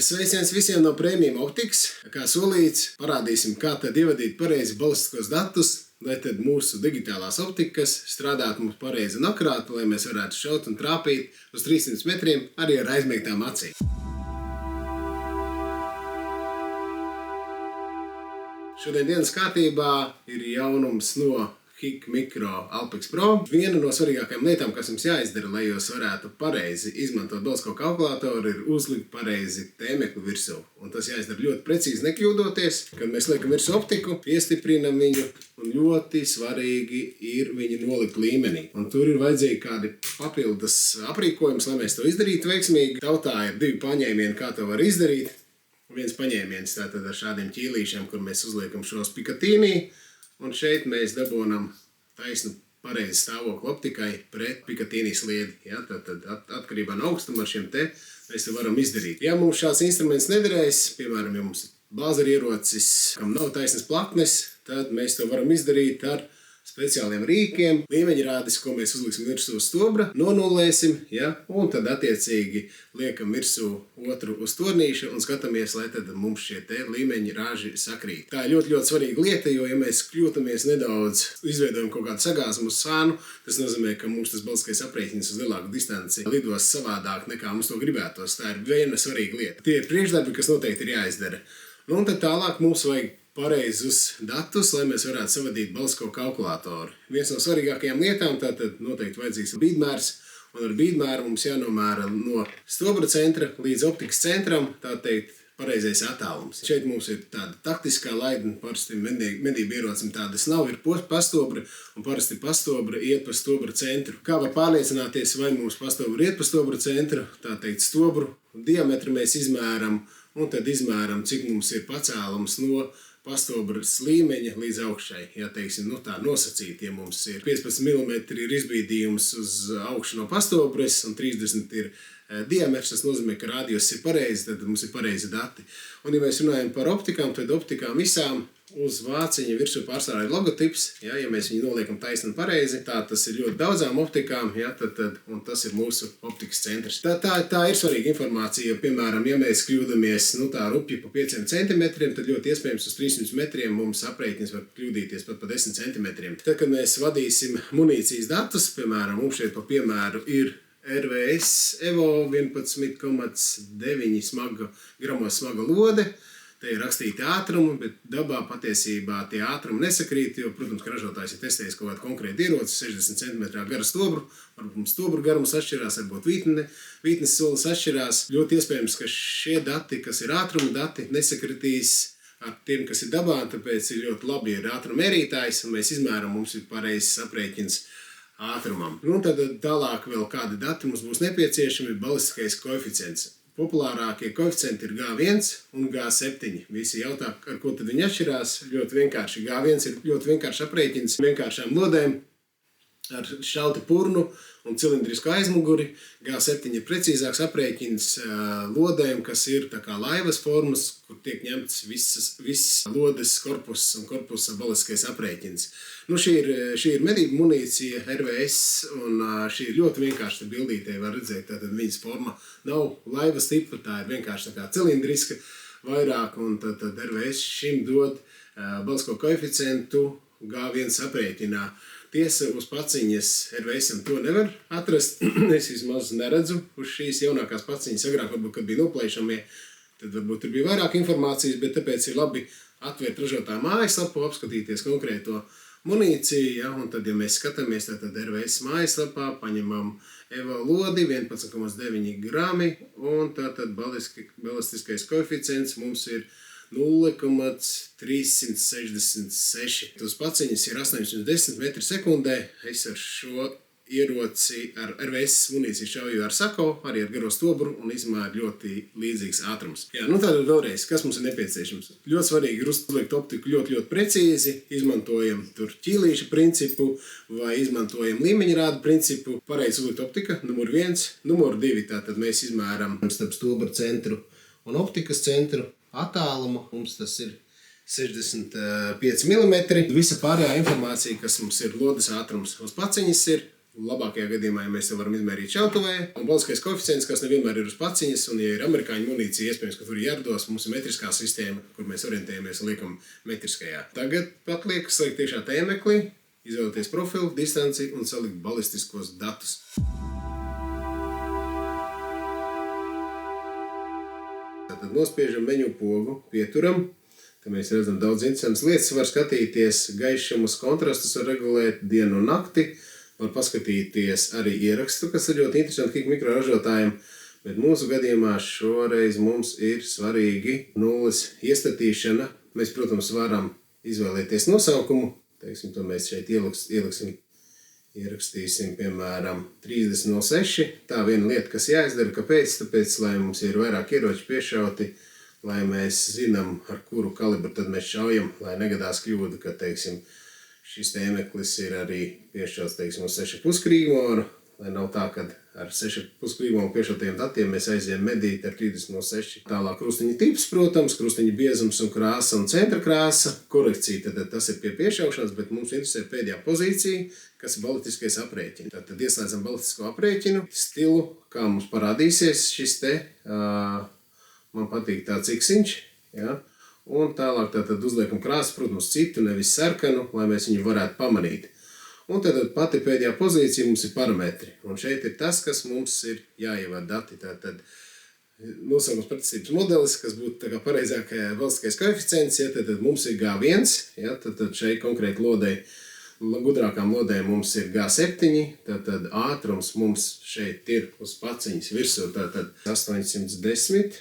Sveiciens visiem no Premium Optikas. Kā solīts, parādīsim, kā tad ievadīt pareizi balistiskos datus, lai tad mūsu digitālās optikas strādātu mums pareizi un akurāti, lai mēs varētu šaut un trāpīt uz 300 metriem arī ar aizmiegtām acīm. Šodien dienas kārtībā ir jaunums no HIK Micro Alpex Pro. Viena no svarīgākajām lietām, kas jums jāizdara, lai jūs varētu pareizi izmantot balistisko kalkulātoru, ir uzlikt pareizi tēmekli virsū. Un tas jāizdara ļoti precīzi, nekļūdoties. Kad mēs liekam virsū optiku, piestiprinam viņu, un ļoti svarīgi ir viņu nolikt līmenī. Un tur ir vajadzīgi kādi papildus aprīkojums, lai mēs to izdarītu veiksmīgi. Tautā ir divi paņēmieni, kā to var izdarīt. Viens paņēmiens tātad ar šādiem ķīlīšiem, kur mēs uzliekam šos Picatinny. Un šeit mēs dabonam taisnu pareizi stāvokli optikai pret Picatinny sliedi. Ja, tad atkarībā no augstuma ar šiem te mēs to varam izdarīt. Ja mums šāds instruments nederēs, piemēram, ja mums ir blāzerierocis, kam nav taisnas plaknes, tad mēs to varam izdarīt ar speciāliem rīkiem. Līmeņrādis, ko mēs uzliksim virsū uz stobra, nonulēsim, ja, un tad attiecīgi liekam virsū otru uz tornīša un skatāmies, lai tad mums šie te līmeņi rāži sakrīt. Tā ir ļoti svarīga lieta, jo ja mēs kļūtamies nedaudz, izveidojam kaut kādu sagāzumu uz sānu, tas nozīmē, ka mums tas balistiskais aprēķins uz lielāku distanci lidos savādāk nekā mums to gribētos. Tā ir viena svarīga lieta. Tie ir priekšdarbi, kas noteikti ir jāizdara. Un tad tālāk mums vajag pareizus datus, lai mēs varētu savadīt balistisko kalkulātoru. Viens no svarīgākajām lietām tātad noteikti vajadzīgs bīdmērs, un ar bīdmēru mums jānomēra no stobra centra līdz optikas centram, tā teikt, pareizais attālums. Šeit mums ir tāda taktiskā laidne, parasti medību ierocim tādas nav, ir pastobri, un parasti pastobri iet pa stobra centru. Kā var pārliecināties, vai mums pastobri iet pa stobra centru, tā teikt, stobru diametru mēs izmēram, un tad izmēram, cik mums ir pacēlums no pastobras līmeņa līdz augšai. Ja teiksim, tā nosacīt, ja mums ir 15 mm ir izbīdījums uz augšu no pastobras un 30 ir diametrs, tas nozīmē, ka radius ir pareizi, tad mums ir pareizi dati. Un ja mēs runājam par optikām, tad optikām visām uz vāciņa virsū pārsvarā ir logotips, ja mēs viņu noliekam taisni un pareizi. Tā tas ir ļoti daudzām optikām, ja, un tas ir mūsu optikas centrs. Tā ir svarīga informācija, jo, piemēram, ja mēs kļūdamies tā rupji pa 5 cm, tad ļoti iespējams uz 300 metriem mums aprēķins var kļūdīties pat pa 10 cm. Tad, kad mēs vadīsim munīcijas datus, piemēram, mums šeit pa piemēru ir RVS Evo 11,9 gramos smaga lode. Te ir rakstīti ātrumi, bet dabā patiesībā tie ātrumi nesakrīt, jo, protams, ka ražotājs ir testējis kaut kādu konkrētu ieroci, 60 cm garu stobru, varbūt mums stobru garums atšķirās, varbūt vītnes solis atšķirās. Ļoti iespējams, ka šie dati, kas ir ātruma dati, nesakritīs ar tiem, kas ir dabā, tāpēc ir ļoti labi, ja ir ātruma mērītājs, un mēs izmēram, mums ir pareizs aprēķins ātrumam. Un tad tālāk vēl kādi dati mums būs nepieciešami, balistiskais koeficients. Populārākie koeficienti ir G1 un G7. Visi jautā, ar ko tad viņi atšķirās. Ļoti vienkārši. G1 ir ļoti vienkārši aprēķins vienkāršām lodēm ar šalti purnu un cilindrisku aizmuguri. G7 ir precīzāks aprēķins lodēm, kas ir tā kā laivas formas, kur tiek ņemts viss lodes korpus un korpusa balistiskais aprēķins. Šī ir medību munīcija RVS, un šī ir ļoti vienkārši bildītē, var redzēt, tātad viņas forma nav laivas tipa, tā ir vienkārši tā kā cilindriska vairāk, un tad RVS šim dod balistisko koeficientu G1 aprēķinā. Tiesa, uz paciņas RVS-am to nevar atrast, es vismaz neredzu uz šīs jaunākās paciņas, agrāk varbūt, kad bija noplēšamie, tad varbūt tur bija vairāk informācijas, bet tāpēc ir labi atvērt ražotāju mājaslapu, apskatīties konkrēto munīciju, ja, un tad, ja mēs skatāmies, tad RVS mājaslapā paņemam Evo lodi 11,9 grami, un tātad balistiskais koeficients mums ir 0,366. Uz paciņas ir 810 metri sekundē. Es ar šo ieroci ar RVS munīciju šauju ar sako, arī ar garo stobru un izmēru ļoti līdzīgs ātrums. Jā, tātad vēlreiz, kas mums ir nepieciešams? Ļoti svarīgi ir uzlikt optiku ļoti precīzi, izmantojam tur ķīlīša principu vai izmantojam līmeņrādu principu. Pareizi uzlikt optika, numur 1. Numur 2, tātad mēs izmēram starp stobra centru un optikas centru attālumu. Mums tas ir 65 mm. Visa pārējā informācija, kas mums ir lodes ātrums uz paciņas ir Labākajā gadījumā, ja mēs to varam izmērīt šautavē, un balstiskais koeficients, kas nevienmēr ir uz paciņas, un ja ir amerikāņu munīcija, iespējams, ka tur ir jārados, mums ir metriskā sistēma, kur mēs orientējamies un liekam metriskajā. Tagad pat liek salikt iekšā tēmeklī, izvēlēties profilu, distanci un salikt balistiskos datus. Tad nospiežam meņu pogu, pieturam. Te mēs redzam daudz interesantas lietas. Var skatīties gaišumus, kontrastus, var regulēt dienu un nakti. Var paskatīties arī ierakstu, kas ir ļoti interesanti HIK mikroražotājiem. Bet mūsu gadījumā šoreiz mums ir svarīgi nulles iestatīšana. Mēs, protams, varam izvēlēties nosaukumu. Teiksim, to mēs šeit ierakstīsim, piemēram, 30.06. Tā viena lieta, kas jāizdara, kāpēc? Tāpēc, lai mums ir vairāk ieroči piešauti, lai mēs zinām, ar kuru kalibru tad mēs šaujam, lai negadās kļūda, ka, teiksim, šis tēmeklis ir arī piešauts, teiksim, uz 6,5 krīgmoru, lai nav tā, ka ar 6,5 krīgmoru piešautajiem datiem mēs aizējam medīt ar 30.06. Tālāk krustiņa tips, protams, krustiņa biezums un krāsa un centra krāsa. Korekcija, tad tas ir pie piešaušanas, bet mums interesē pēdējā pozīcija, kas ir balistiskais aprēķini. Tad ieslēdzam balistisko aprēķinu, stilu, kā mums parādīsies šis te, man patīk tāds X-iņš, ja? Un tālāk tātad uzliekam krāsu, protams, citu, nevis sarkanu, lai mēs viņu varētu pamanīt. Un tad pati pēdējā pozīcija mums ir parametri. Un šeit ir tas, kas mums ir jāievēr dati. Tātad nosaukums pretestības modelis, kas būtu tā kā pareizākajā balistiskais koeficients, ja, tad mums ir G1, ja, tad šeit konkrēti lodei, gudrākām lodēm mums ir G7, tad ātrums mums šeit ir uz paciņas virsū, tātad 810.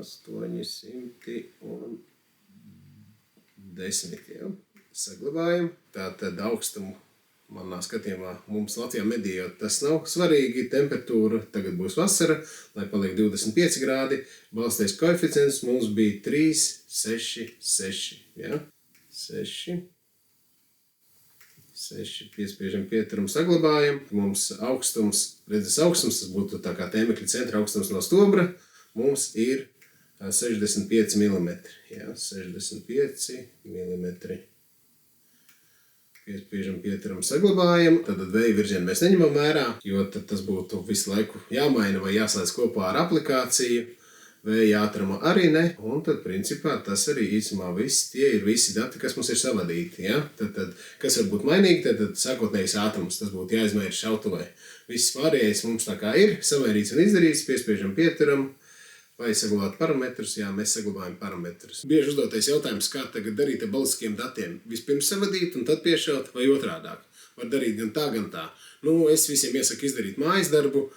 810, ja? Saglabājam. Tātad augstumu manā skatījumā mums Latvijā medījot tas nav svarīgi. Temperatūra tagad būs vasara, lai paliek 25 grādi. Balstais koeficients mums bija 3,6,6. Ja? 6, piespiežam pieturam, saglabājam. Mums augstums, redzes augstums, tas būtu tā kā tēmekļa centra augstums no stobra. Mums ir 65 mm. Jā, 65 mm. Piespiežam pieturam, saglabājam. Tad vēja virzienu mēs neņemam vērā, jo tad tas būtu visu laiku jāmaina vai jāslēdz kopā ar aplikāciju. Vēja ātruma arī ne. Un tad, principā, tas arī īsumā viss. Tie ir visi dati, kas mums ir savadīti. Ja? Tad, kas var būt mainīgi, tad sākotnējais ātrums. Tas būtu jāizmēra šautavē. Viss pārējais mums tā kā ir samērīts un izdarīts. Piespiežam pieturam. Vai saglabāt parametrus? Jā, mēs saglabājam parametrus. Bieži uzdotais jautājums, kā tagad darīt ar balistiskiem datiem. Vispirms savadīt un tad piešaut vai otrādāk. Var darīt gan tā, gan tā. Es visiem iesaku izdarīt mājas darbu.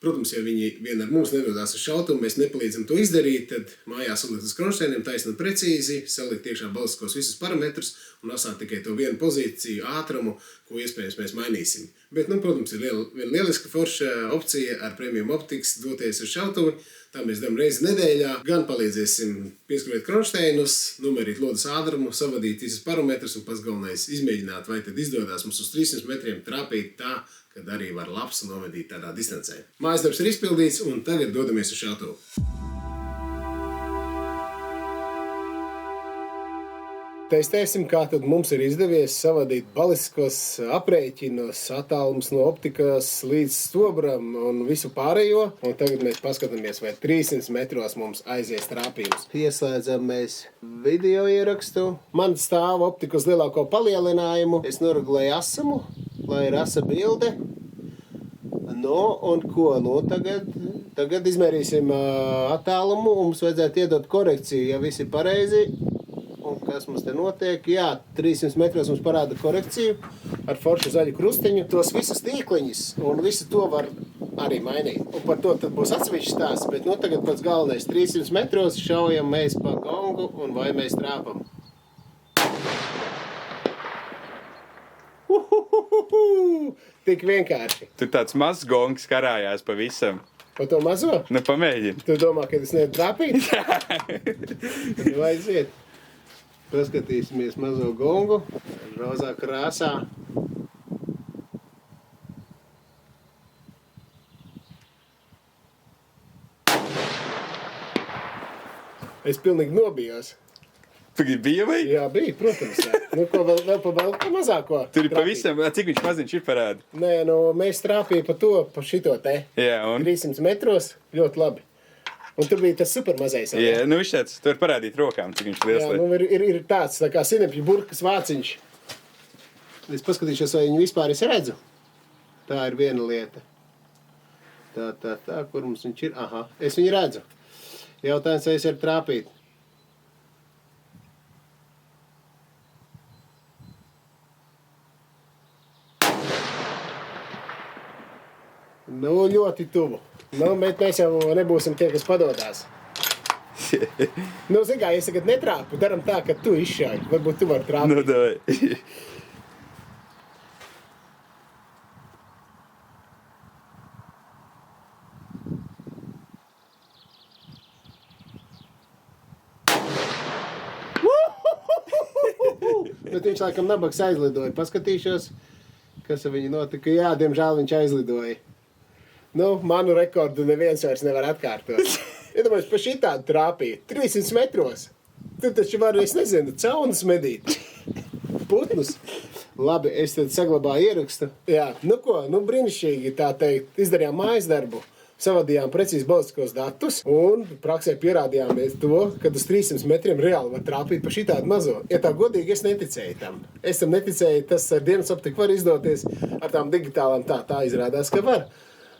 Protams, ja viņi vien ar mums nedodās uz šautumu, mēs nepalīdzam to izdarīt, tad mājās uzlikt uz kronšteiniem taisnot precīzi, salikt iekšā balistiskos visus parametrus un atstāt tikai to vienu pozīciju, ātrumu, ko iespējams mēs mainīsim. Bet, protams, ir viena lieliska forša opcija ar Premium Optics doties uz šautuvi. Tā mēs darām reizi nedēļā. Gan palīdzēsim pieskrēt kronšteinus, numerīt lodes ātrumu, savadīt visus parametrus un pats galvenais izmēģināt, vai tad izdodas mums uz 300 metriem trāpīt tā, kad arī var labs novedīt tādā distancē. Mājasdarbs ir izpildīts un tagad dodamies uz šautuvu. Testēsim, kā tad mums ir izdevies savadīt balistiskos aprēķinos, attālums no optikas līdz stobram un visu pārējo. Un tagad mēs paskatāmies, vai 300 metros mums aizies trāpījums. Ieslēdzam mēs video ierakstu. Man stāv optika uz lielāko palielinājumu. Es noregulēju asumu, lai ir asa bilde. Un ko? Tagad izmērīsim attālumu. Mums vajadzētu iedot korekciju, ja viss ir pareizi. Un kas mums te notiek? Jā, 300 metros mums parāda korekciju ar foršu zaļu krustiņu. Tos visus tīkliņus un visu to var arī mainīt. Un par to tad būs atsevišķs stāsts, bet tagad pats galvenais 300 metros šaujam mēs pa gongu un vai mēs trāpam. Tik vienkārši. Tur tāds mazs gongs karājās pa visam. Pa to mazo? Pamēģini. Tu domā, ka es nevaru trāpīt? Jā. Vai aiziet? Paskatīsimies mazo gongu rozā krāsā. Es pilnīgi nobijos. Bija vai? Jā, bija, protams. Jā. Nu, ko vēl pa mazāko? Tur ir trāpīt? pavisam, cik viņš maziņš ir parādi. Nē, nu, mēs trāpīja pa šito te. Jā, un? 300 metros, ļoti labi. Un tur bija tas super mazais. Jā, nu viņš tāds, tu vari parādīt rokām, cik viņš liels. Jā, nu ir tāds, tā kā sinepļu burkas vāciņš. Es paskatīšos, vai viņu vispār es redzu. Tā ir viena lieta. Tā, kur mums viņš ir? Aha, es viņu redzu. Jautājums, vai es varu trāpīt. Nu, ļoti tuvu. Nu, bet mēs jau nebūsim tie, kas padodās. Nu, zin kā, es tagad netrāpu, daram tā, ka tu izšāji. Varbūt tu vari trāpīt. Nu, davai. Bet viņš laikam nabaks aizlidoja. Paskatīšos, kas ar viņu notika. Jā, diemžēl viņš aizlidoja. Nu, manu rekordu neviens vairs nevar atkārtot. Iedomājies, pa šitādu trāpīt. 300 metros. Tu taču vari, es nezinu, caunus medīt. Putnus. Labi, es tad saglabāju ierakstu. Jā, nu ko, nu brīnišķīgi tā teikt. Izdarījām mājas darbu. Savadījām precīzi balistiskos datus un praksē pierādījām to, ka uz 300 metriem reāli var trāpīt pa šitādu mazo. Ja tā godīgi, es neticēju tam. Es tam neticēju, tas ar dienas optiku var izdoties, ar tām digitālām tā izrādās, ka var.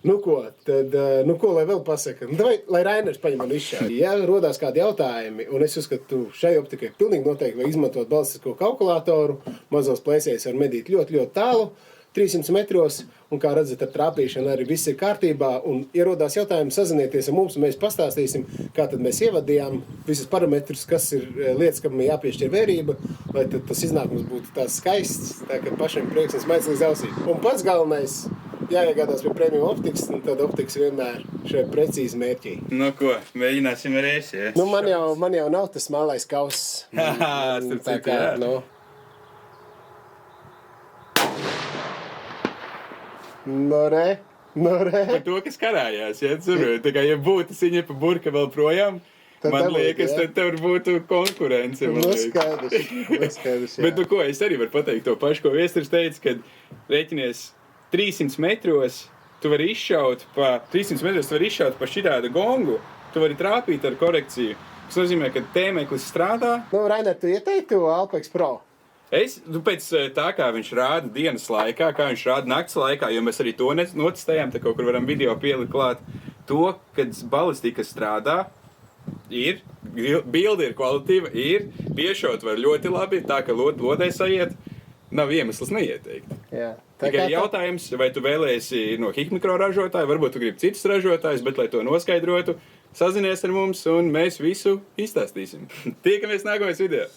Nu ko, tad, nu ko, lai vēl pasaka? Nu, lai Rainers paņem un izšādi. Ja rodās kādi jautājumi, un es uzskatu, šai optikai pilnīgi noteikti vajag izmantot balistisko kalkulātoru, mazos plēsējus var medīt ļoti, ļoti tālu, 300 metros, un kā redzat, ar trāpīšanu arī viss ir kārtībā, un ierodās jautājumi sazinieties ar mums, un mēs pastāstīsim, kā tad mēs ievadījām visus parametrus, kas ir lietas, kam jāpiešķir vērība, lai tad tas iznākums būtu tāds skaists, tā kā pašiem prieks un smaids līdz ausī. Un pats galvenais, jāiegādās pie premium optikas, un tad optikas vienmēr šai precīzi mērķī. Nu ko, mēģināsim reiz, ja? Nu, man jau nav tas malais kauss. Tā kā, nu... No re. Par to, kas karājās, ja? Tā kā, ja būtu siņa pa burka vēl projām, tad man liekas, tad tev būtu konkurence. No skaidrs, jā. Bet nu ko, es arī varu pateikt to pašu, ko Viesturs teica, kad rēķinies 300 metros, tu vari izšaut pa šitādu gongu, tu vari trāpīt ar korekciju. Tas nozīmē, ka tēmeklis strādā. Nu, Rainer, tu ieteiktu Alpex Pro? Pēc tā, kā viņš rāda dienas laikā, kā viņš rāda nakts laikā, jo mēs arī to notestējām, tā kaut kur varam video pielikt klāt, to, kad balistika strādā, ir, bilde ir kvalitīva, ir, piešaut var ļoti labi, tā, ka lodē sajiet, nav iemesls neieteikt. Jā. Tikai jautājums, vai tu vēlēsi no Hikmikro ražotāju, varbūt tu gribi citus ražotājus, bet, lai to noskaidrotu, sazinies ar mums un mēs visu izstāstīsim. Tiekamies nākamais video!